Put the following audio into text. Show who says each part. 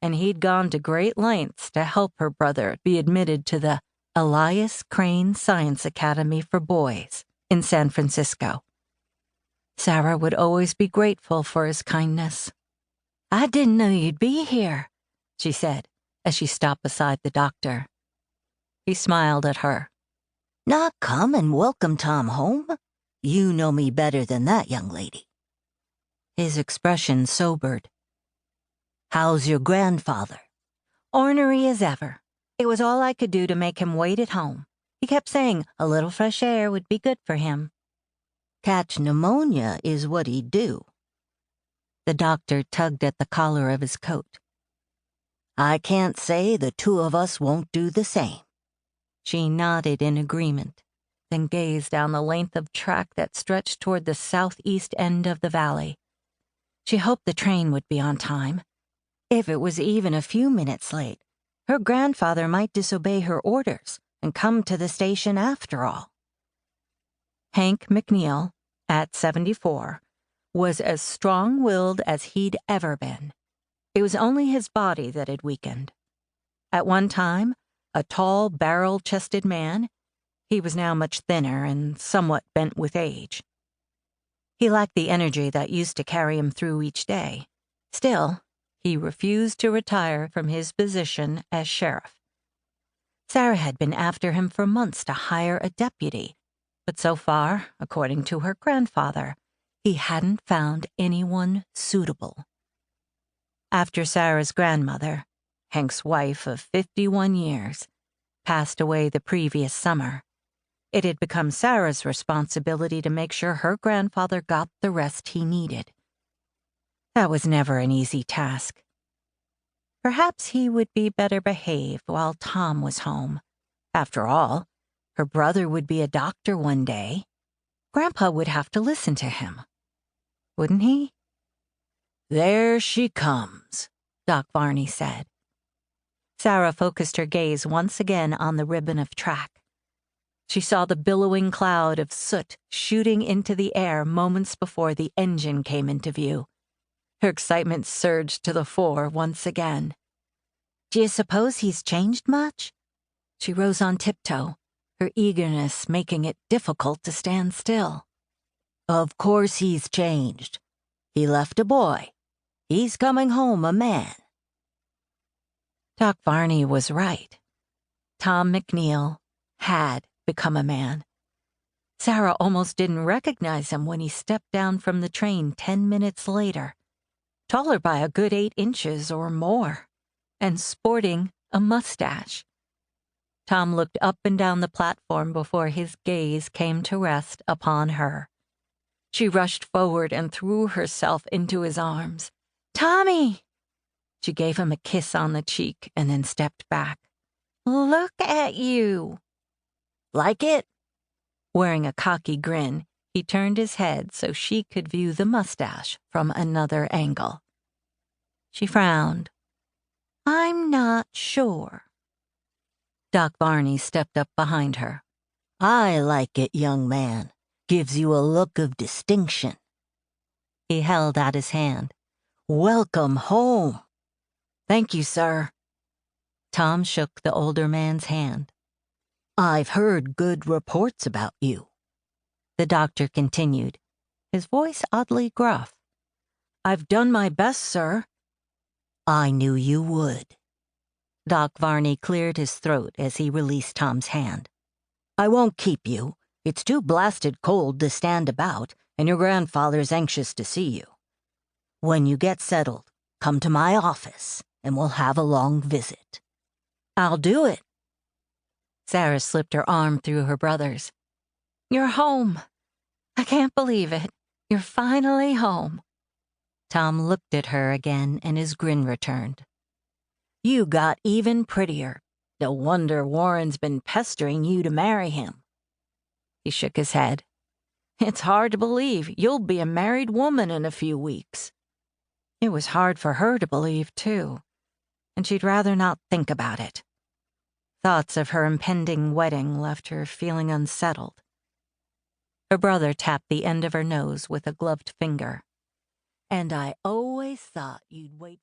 Speaker 1: and he'd gone to great lengths to help her brother be admitted to the Elias Crane Science Academy for Boys in San Francisco. Sarah would always be grateful for his kindness. "I didn't know you'd be here," she said as she stopped beside the doctor. He smiled at her.
Speaker 2: "Not come and welcome Tom home? You know me better than that, young lady." His expression sobered. "How's your grandfather?"
Speaker 1: "Ornery as ever. It was all I could do to make him wait at home. He kept saying a little fresh air would be good for him."
Speaker 2: "Catch pneumonia is what he'd do." The doctor tugged at the collar of his coat. "I can't say the two of us won't do the same."
Speaker 1: She nodded in agreement, then gazed down the length of track that stretched toward the southeast end of the valley. She hoped the train would be on time. If it was even a few minutes late, her grandfather might disobey her orders and come to the station after all. Hank McNeal, at 74, was as strong-willed as he'd ever been. It was only his body that had weakened. At one time, a tall, barrel-chested man, he was now much thinner and somewhat bent with age. He lacked the energy that used to carry him through each day. Still, he refused to retire from his position as sheriff. Sarah had been after him for months to hire a deputy, but so far, according to her grandfather, he hadn't found anyone suitable. After Sarah's grandmother, Hank's wife of 51 years, passed away the previous summer, it had become Sarah's responsibility to make sure her grandfather got the rest he needed. That was never an easy task. Perhaps he would be better behaved while Tom was home. After all, her brother would be a doctor one day. Grandpa would have to listen to him. Wouldn't he?
Speaker 2: "There she comes,"
Speaker 1: Doc Varney said. Sarah focused her gaze once again on the ribbon of track. She saw the billowing cloud of soot shooting into the air moments before the engine came into view. Her excitement surged to the fore once again. "Do you suppose he's changed much?" She rose on tiptoe, her eagerness making it difficult to stand still.
Speaker 2: "Of course he's changed. He left a boy. He's coming home a man."
Speaker 1: Doc Varney was right. Tom McNeal had become a man. Sarah almost didn't recognize him when he stepped down from the train 10 minutes later, taller by a good 8 inches or more, and sporting a mustache. Tom looked up and down the platform before his gaze came to rest upon her. She rushed forward and threw herself into his arms. "Tommy!" She gave him a kiss on the cheek and then stepped back. "Look at you!"
Speaker 2: "Like it?"
Speaker 1: Wearing a cocky grin, he turned his head so she could view the mustache from another angle. She frowned. "I'm not sure." Doc Varney stepped up behind her.
Speaker 2: "I like it, young man. Gives you a look of distinction."
Speaker 1: He held out his hand.
Speaker 2: "Welcome home."
Speaker 1: "Thank you, sir." Tom shook the older man's hand.
Speaker 2: "I've heard good reports about you,"
Speaker 1: the doctor continued, his voice oddly gruff. "I've done my best, sir."
Speaker 2: "I knew you would."
Speaker 1: Doc Varney cleared his throat as he released Tom's hand.
Speaker 2: "I won't keep you. It's too blasted cold to stand about, and your grandfather's anxious to see you. When you get settled, come to my office, and we'll have a long visit."
Speaker 1: "I'll do it." Sarah slipped her arm through her brother's. "You're home. I can't believe it. You're finally home." Tom looked at her again, and his grin returned. "You got even prettier. No wonder Warren's been pestering you to marry him." He shook his head. "It's hard to believe you'll be a married woman in a few weeks." It was hard for her to believe, too, and she'd rather not think about it. Thoughts of her impending wedding left her feeling unsettled. Her brother tapped the end of her nose with a gloved finger. "And I always thought you'd wait